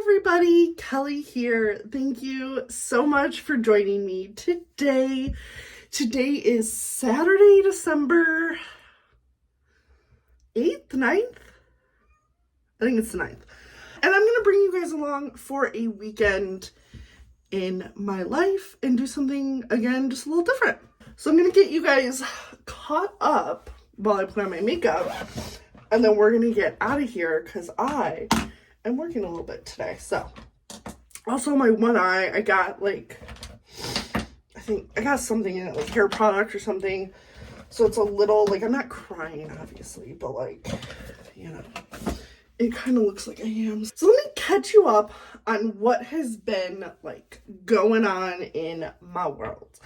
everybody, Kelly here. Thank you so much for joining me today. Today is Saturday, December 8th, 9th? I think it's the 9th. And I'm going to bring you guys along for a weekend in my life and do something, again, just a little different. So I'm going to get you guys caught up while I put on my makeup, and then we're going to get out of here because I'm working a little bit today. So also my one eye, I got I think I got something in it, like hair product or something. So it's a little, I'm not crying obviously, but it kind of looks like I am. So let me catch you up on what has been going on in my world.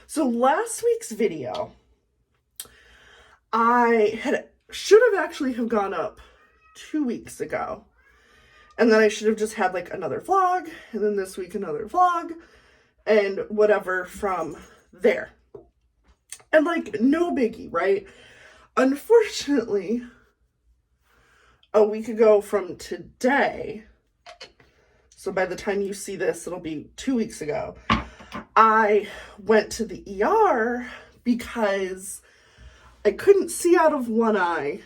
So last week's video, should have actually gone up 2 weeks ago. And then I should have just had another vlog, and then this week another vlog, and whatever from there. And no biggie, right? Unfortunately, a week ago from today, so by the time you see this, it'll be 2 weeks ago, I went to the ER because I couldn't see out of one eye.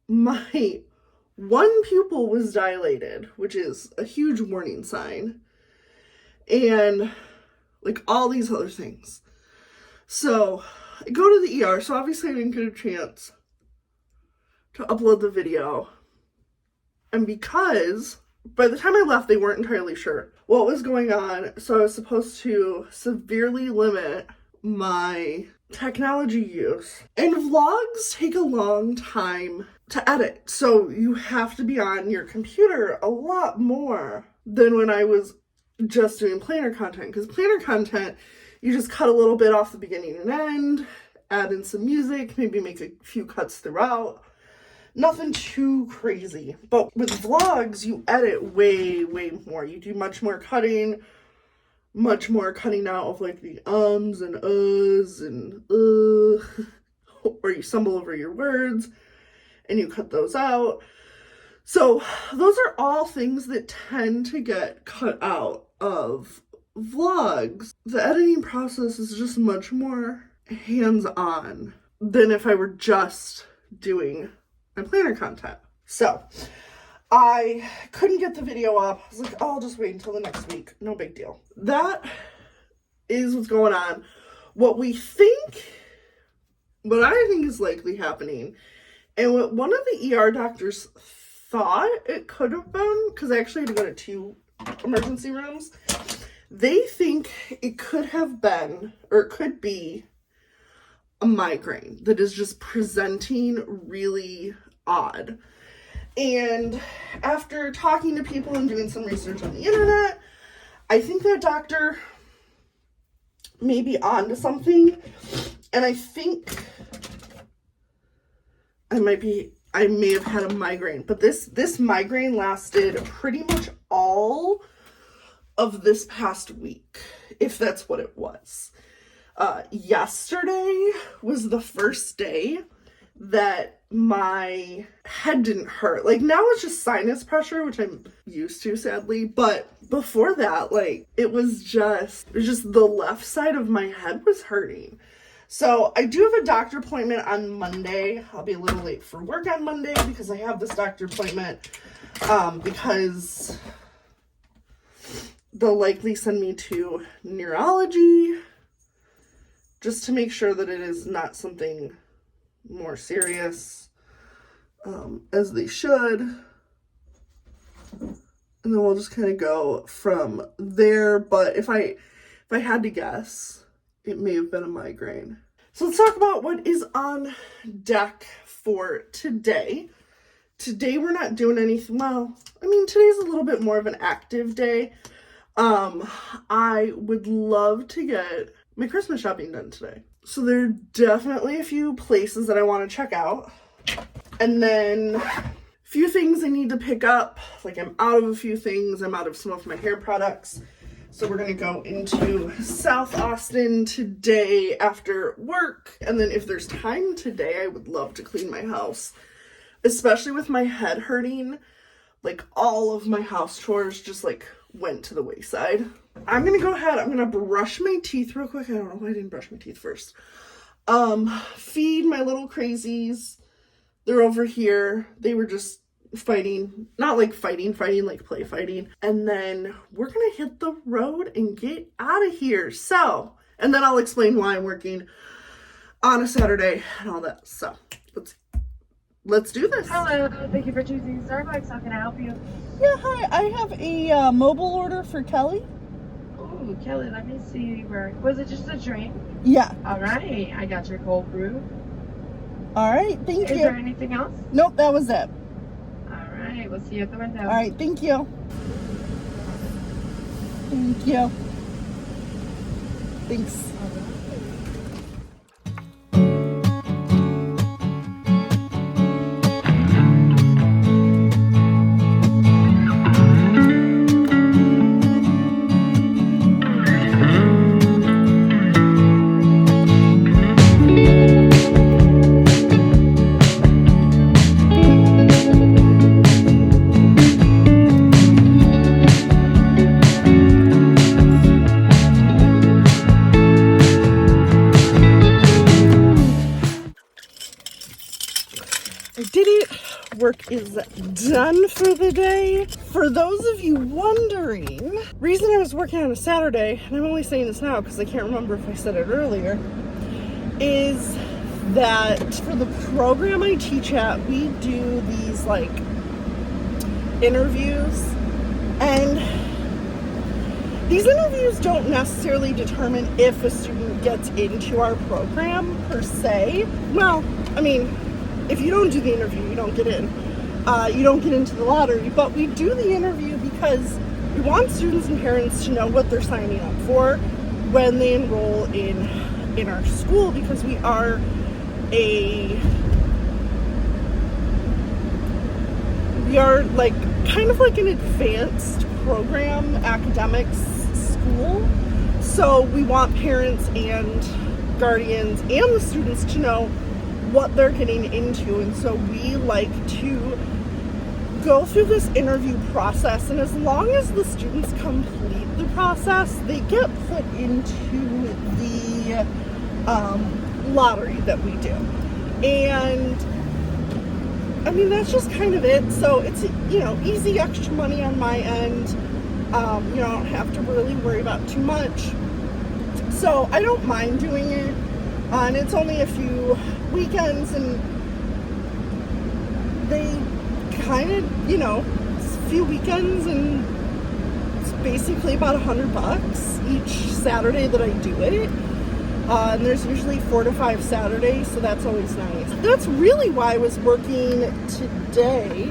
My one pupil was dilated, which is a huge warning sign, and all these other things. So I go to the ER, so obviously I didn't get a chance to upload the video, and because by the time I left, they weren't entirely sure what was going on, so I was supposed to severely limit my technology use. And vlogs take a long time to edit, so you have to be on your computer a lot more than when I was just doing planner content, because planner content, you just cut a little bit off the beginning and end, add in some music, maybe make a few cuts throughout. Nothing too crazy. But with vlogs, you edit way, way more. You do much more cutting out of the ums and uhs and or you stumble over your words and you cut those out. So those are all things that tend to get cut out of vlogs. The editing process is just much more hands-on than if I were just doing my planner content. So I couldn't get the video up. I was I'll just wait until the next week. No big deal. That is what's going on. What I think is likely happening, and what one of the ER doctors thought it could have been, because I actually had to go to 2 emergency rooms, they think it could have been, or it could be, a migraine that is just presenting really odd. And after talking to people and doing some research on the internet, I think that doctor may be onto something. And I think I may have had a migraine. But this migraine lasted pretty much all of this past week, if that's what it was. Yesterday was the first day that my head didn't hurt. Now it's just sinus pressure, which I'm used to, sadly. But before that, it was just the left side of my head was hurting. So I do have a doctor appointment on Monday. I'll be a little late for work on Monday because I have this doctor appointment, because they'll likely send me to neurology just to make sure that it is not something more serious, as they should. And then we'll just kind of go from there. But if I had to guess, it may have been a migraine. So let's talk about what is on deck for today. Today we're not doing anything. Well, today's a little bit more of an active day. I would love to get my Christmas shopping done today. So there are definitely a few places that I want to check out. And then a few things I need to pick up. I'm out of a few things. I'm out of some of my hair products. So we're going to go into South Austin today after work. And then if there's time today, I would love to clean my house, especially with my head hurting. like all of my house chores just like went to the wayside. I'm gonna go ahead, I'm gonna brush my teeth real quick. I don't know why I didn't brush my teeth first. Feed my little crazies. They're over here. They were just fighting, not like fighting, like play fighting. And then we're gonna hit the road and get out of here. So, and then I'll explain why I'm working on a Saturday and all that. So, let's do this. Hello, thank you for choosing Starbucks. How can I help you? Yeah, hi. I have a mobile order for Kelly. Oh, Kelly, let me see where. Was it just a drink? Yeah. All right, I got your cold brew. All right, thank you. Is there anything else? Nope, that was it. All right, we'll see you at the window. All right, thank you. Thank you. Thanks. I did it. Work is done for the day. For those of you wondering, reason I was working on a Saturday, and I'm only saying this now because I can't remember if I said it earlier, is that for the program I teach at, we do these like interviews, and these interviews don't necessarily determine if a student gets into our program per se. Well, I mean, if you don't do the interview, you don't get in. You don't get into the lottery. But we do the interview because we want students and parents to know what they're signing up for when they enroll in our school, because we are like kind of like an advanced program, academics school. So we want parents and guardians and the students to know what they're getting into, and so we like to go through this interview process, and as long as the students complete the process, they get put into the lottery that we do. And I mean, that's just kind of it. So it's, you know, easy extra money on my end. You know, I don't have to really worry about too much, so I don't mind doing it. And it's only a few weekends, and they kind of, you know, it's a few weekends, and it's basically about $100 each Saturday that I do it. And there's usually 4 to 5 Saturdays, so that's always nice. That's really why I was working today.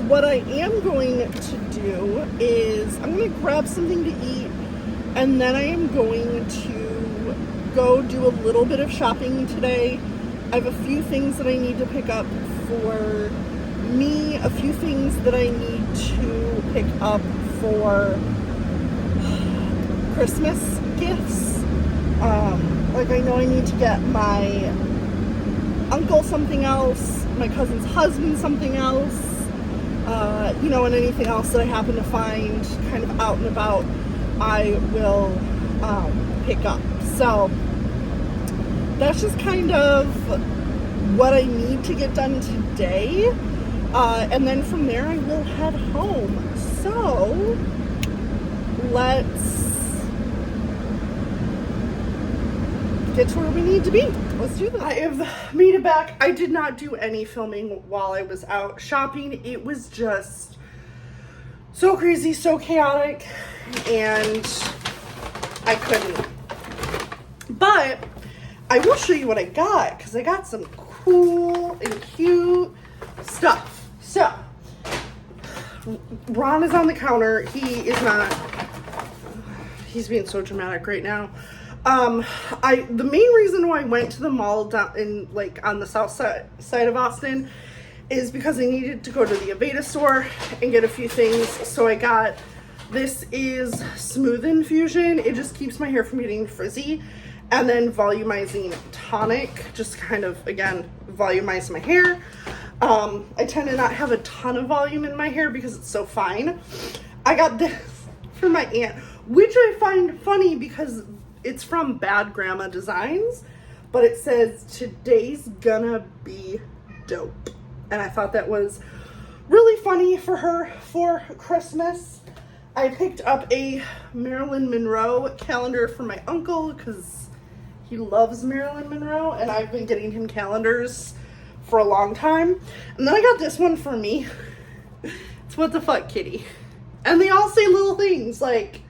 What I am going to do is I'm going to grab something to eat, and then I am going to go do a little bit of shopping today. I have a few things that I need to pick up for me, a few things that I need to pick up for Christmas gifts. Like I know I need to get my uncle something else, my cousin's husband something else, you know, and anything else that I happen to find kind of out and about, I will pick up. So that's just kind of what I need to get done today. And then from there I will head home. So let's get to where we need to be. Let's do this. I have made it back. I did not do any filming while I was out shopping. It was just so crazy, so chaotic, and I couldn't. But I will show you what I got, because I got some cool and cute stuff. So, Ron is on the counter. He is not, he's being so dramatic right now. The main reason why I went to the mall down in, like, on the south side of Austin is because I needed to go to the Aveda store and get a few things. So I got, this is Smooth Infusion. It just keeps my hair from getting frizzy. And then volumizing tonic, just kind of, again, volumize my hair. I tend to not have a ton of volume in my hair because it's so fine. I got this for my aunt, which I find funny because it's from Bad Grandma Designs, but it says today's gonna be dope. And I thought that was really funny for her for Christmas. I picked up a Marilyn Monroe calendar for my uncle because he loves Marilyn Monroe, and I've been getting him calendars for a long time. And then I got this one for me. It's What the Fuck Kitty. And they all say little things like,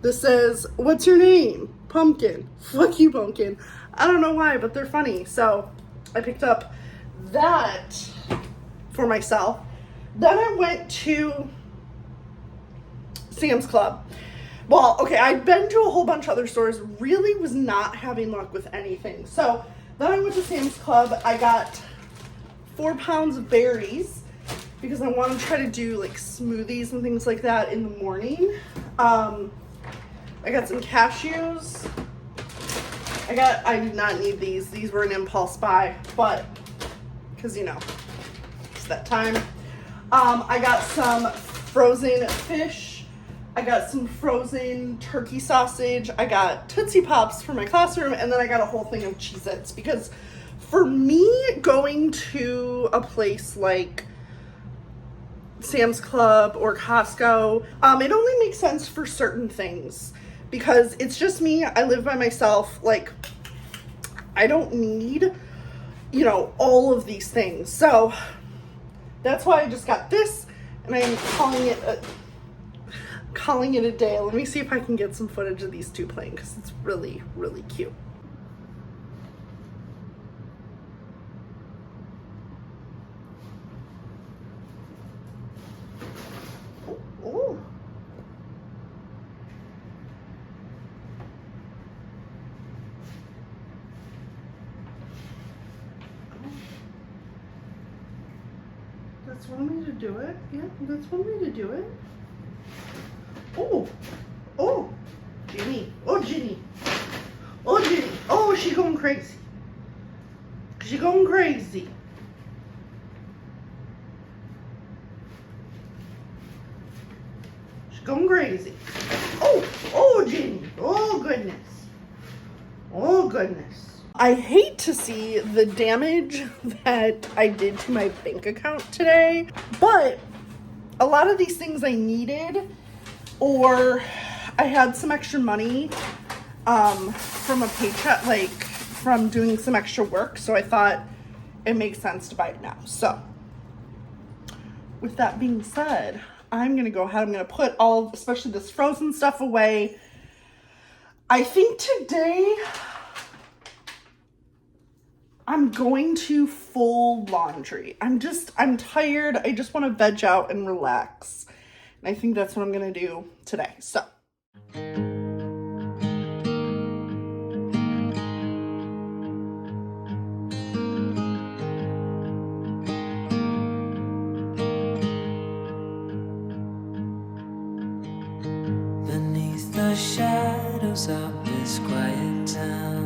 this says, what's your name? Pumpkin. Fuck you, Pumpkin. I don't know why, but they're funny. So I picked up that for myself. Then I went to Sam's Club. Well, okay, I'd been to a whole bunch of other stores, really was not having luck with anything. So then I went to Sam's Club. I got 4 pounds of berries because I want to try to do like smoothies and things like that in the morning. I got some cashews. I did not need these. These were an impulse buy, but because, you know, it's that time. I got some frozen fish. I got some frozen turkey sausage. I got Tootsie Pops for my classroom, and then I got a whole thing of Cheez-Its because for me, going to a place like Sam's Club or Costco, it only makes sense for certain things because it's just me. I live by myself. Like, I don't need, you know, all of these things. So that's why I just got this, and I'm calling it a day. Let me see if I can get some footage of these two playing because it's really, really cute. Oh. That's one way to do it. Yeah, that's one way to do it. Oh, oh, Ginny. Oh, Ginny. Oh, Ginny. Oh, she going crazy. She going crazy. She's going crazy. Oh, oh, Ginny. Oh, goodness. Oh, goodness. I hate to see the damage that I did to my bank account today, but a lot of these things I needed, or I had some extra money from a paycheck, like from doing some extra work, so I thought it makes sense to buy it now. So with that being said, I'm gonna go ahead, I'm gonna put all, especially this frozen stuff away. I think today I'm going to full laundry. I'm tired. I just want to veg out and relax. And I think that's what I'm going to do today. So. Beneath the shadows of this quiet town,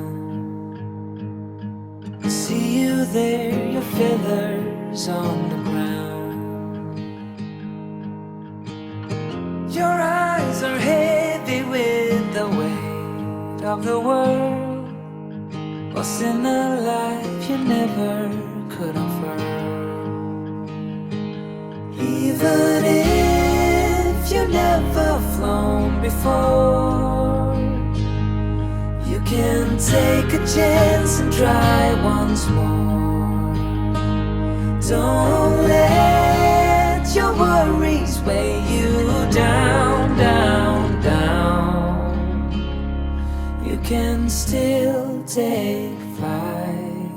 see you there, your feathers on the ground. Your eyes are heavy with the weight of the world. What's in a life you never could afford? Even if you never flown before, you can take a chance and try once more. Don't let your worries weigh you down, down, down. You can still take flight.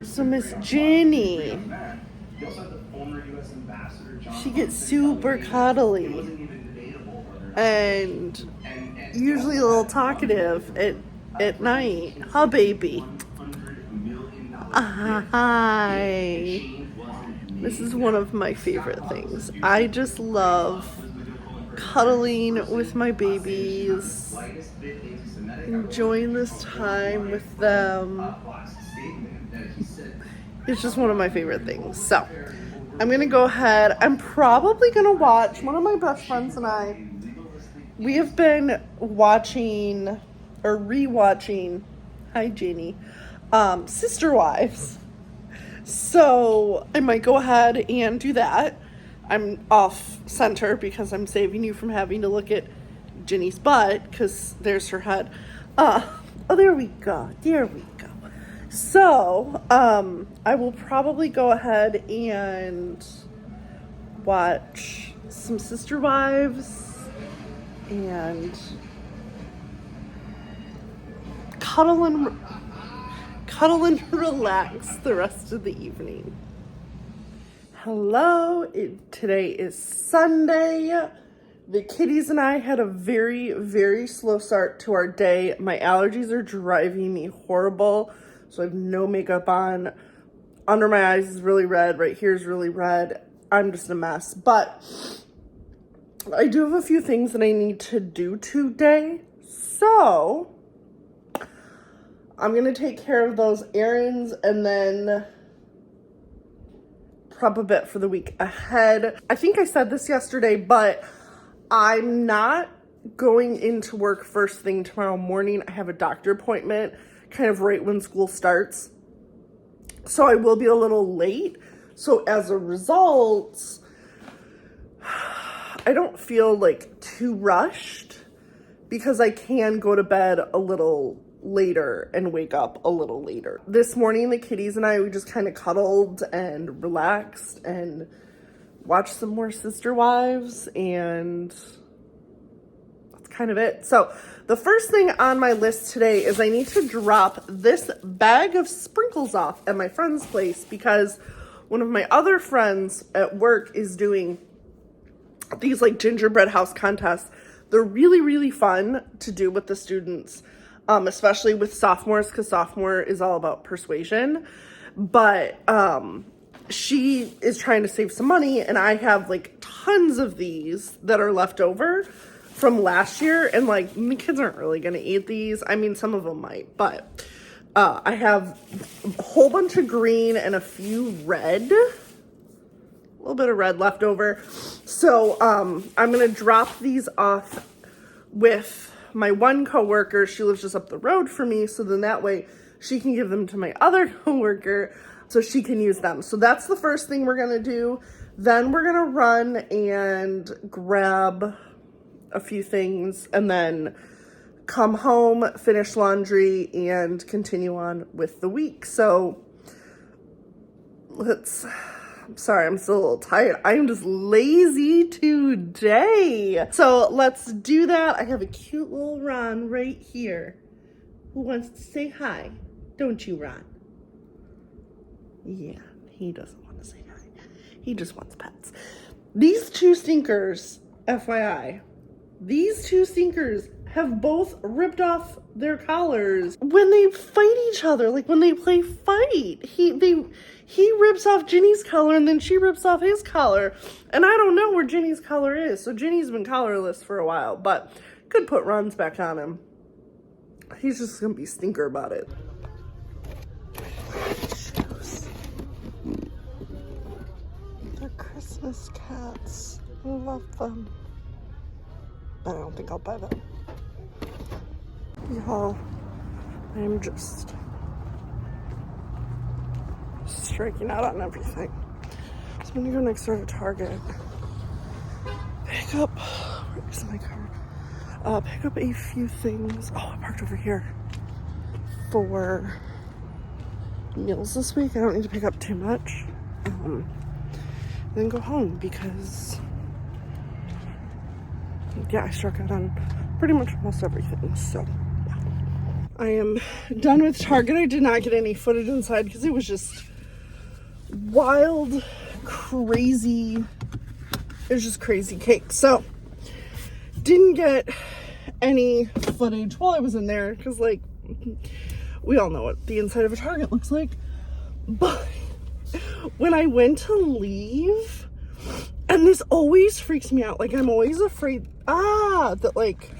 So Miss Jenny, she gets super cuddly and usually a little talkative at night. Huh, baby? Hi. This is one of my favorite things. I just love cuddling with my babies. enjoying this time with them. It's just one of my favorite things. So I'm gonna go ahead. I'm probably gonna watch, one of my best friends and I, we have been watching or rewatching, hi Janie, Sister Wives. So I might go ahead and do that. I'm off center because I'm saving you from having to look at Ginny's butt, because there's her head. Oh, there we go. There we go. So, I will probably go ahead and watch some Sister Wives and cuddle and relax the rest of the evening. Hello, today is Sunday. The kitties and I had a very, very slow start to our day. My allergies are driving me horrible, so I have no makeup on. Under my eyes is really red, right here is really red. I'm just a mess, but I do have a few things that I need to do today, so I'm gonna take care of those errands and then prep a bit for the week ahead. I think I said this yesterday, but I'm not going into work first thing tomorrow morning. I have a doctor appointment kind of right when school starts, so I will be a little late. So as a result, I don't feel like too rushed because I can go to bed a little later and wake up a little later. This morning, the kitties and I, we just kind of cuddled and relaxed and watched some more Sister Wives, and that's kind of it. So the first thing on my list today is I need to drop this bag of sprinkles off at my friend's place because one of my other friends at work is doing these like gingerbread house contests. They're really, really fun to do with the students, especially with sophomores, because sophomore is all about persuasion. But she is trying to save some money, and I have like tons of these that are left over from last year, and like the kids aren't really gonna eat these. I mean, some of them might, but I have a whole bunch of green and a few red, a little bit of red left over. So I'm gonna drop these off with my one coworker. She lives just up the road from me, so then that way she can give them to my other coworker so she can use them. So that's the first thing we're gonna do. Then we're gonna run and grab a few things and then come home, finish laundry, and continue on with the week. So I'm sorry, I'm still a little tired. I am just lazy today. So let's do that. I have a cute little Ron right here who wants to say hi. Don't you, Ron? Yeah, he doesn't want to say hi. He just wants pets. These two stinkers, FYI, these two stinkers have both ripped off their collars when they fight each other, like when they play fight. He rips off Ginny's collar and then she rips off his collar. And I don't know where Ginny's collar is. So Ginny's been collarless for a while, but could put Ron's back on him. He's just gonna be stinker about it. Shoes. They're Christmas cats. I love them. But I don't think I'll buy them. Y'all, I'm just striking out on everything. So I'm gonna go next door to Target, pick up, where's my card? Pick up a few things. Oh, I parked over here for meals this week. I don't need to pick up too much. Then go home because, yeah, I struck out on pretty much almost everything. So yeah. I am done with Target. I did not get any footage inside because it was just wild, crazy. It was just crazy cake. So didn't get any footage while I was in there because, like, we all know what the inside of a Target looks like. But when I went to leave, and this always freaks me out, like I'm always afraid that like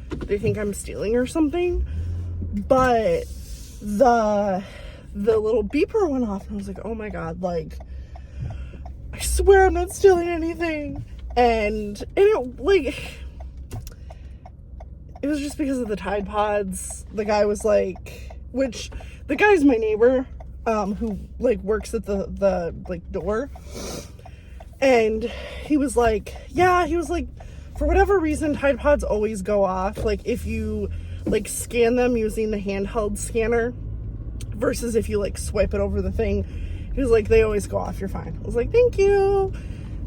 they think I'm stealing or something. But the little beeper went off, and I was like, oh my god, like, I swear I'm not stealing anything. And it, like, it was just because of the Tide Pods. The guy was like, which, the guy's my neighbor, who, like, works at the like, door. And he was like, yeah, he was like, for whatever reason, Tide Pods always go off. Like, if you, like, scan them using the handheld scanner versus if you, like, swipe it over the thing. He was like, they always go off. You're fine. I was like, thank you.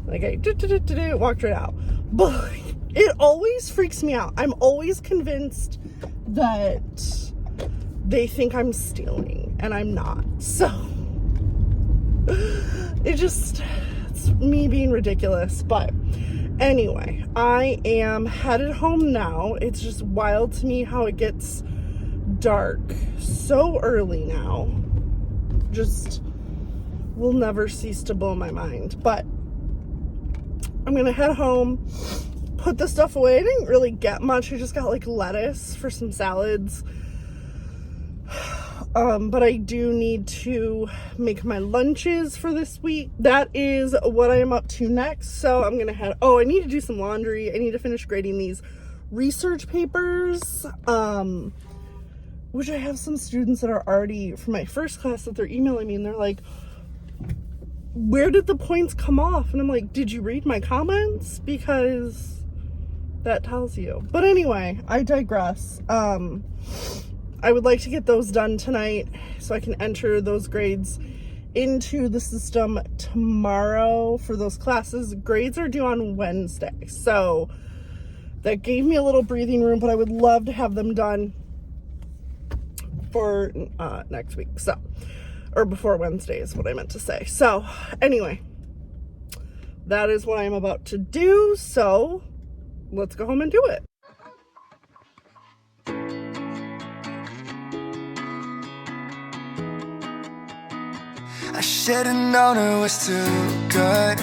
Like, I walked right out. But like, it always freaks me out. I'm always convinced that they think I'm stealing, and I'm not. So it's me being ridiculous. But anyway, I am headed home now. It's just wild to me how it gets dark so early now. Just will never cease to blow my mind. But I'm gonna head home, put the stuff away. I didn't really get much. I just got like lettuce for some salads. But I do need to make my lunches for this week. That is what I am up to next. So I'm gonna head, I need to do some laundry. I need to finish grading these research papers, which I have some students that are already, from my first class, that they're emailing me, and they're like, where did the points come off? And I'm like, did you read my comments? Because that tells you. But anyway, I digress. I would like to get those done tonight so I can enter those grades into the system tomorrow for those classes. Grades are due on Wednesday, so that gave me a little breathing room, but I would love to have them done for next week. So, or before Wednesday is what I meant to say. So anyway, that is what I'm about to do. So let's go home and do it. I should've known it was too good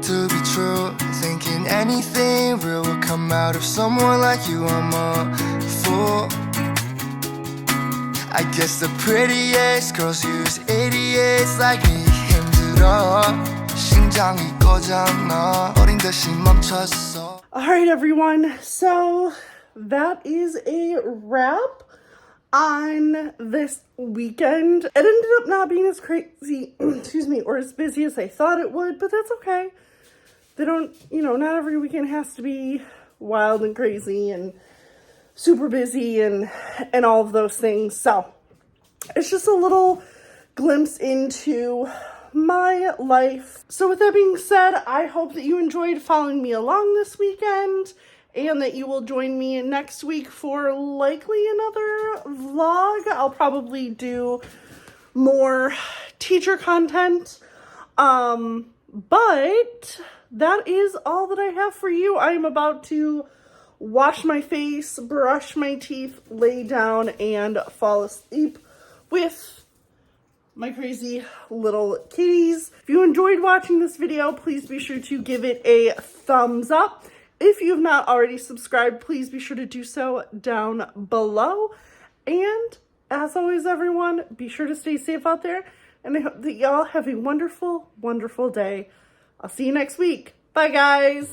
to be true. Thinking anything real would come out of someone like you. I'm a fool. I guess the prettiest girls use idiots like me. 힘들어 심장이 꺼졌나 어린 듯이 멈췄어. Alright everyone, so that is a wrap on this weekend. It ended up not being as crazy, excuse me, or as busy as I thought it would, but that's okay. They don't, not every weekend has to be wild and crazy and super busy and all of those things. So it's just a little glimpse into my life. So with that being said, I hope that you enjoyed following me along this weekend, and that you will join me next week for likely another vlog. I'll probably do more teacher content. But that is all that I have for you. I am about to wash my face, brush my teeth, lay down, and fall asleep with my crazy little kitties. If you enjoyed watching this video, please be sure to give it a thumbs up. If you have not already subscribed, please be sure to do so down below. And as always, everyone, be sure to stay safe out there. And I hope that y'all have a wonderful, wonderful day. I'll see you next week. Bye, guys.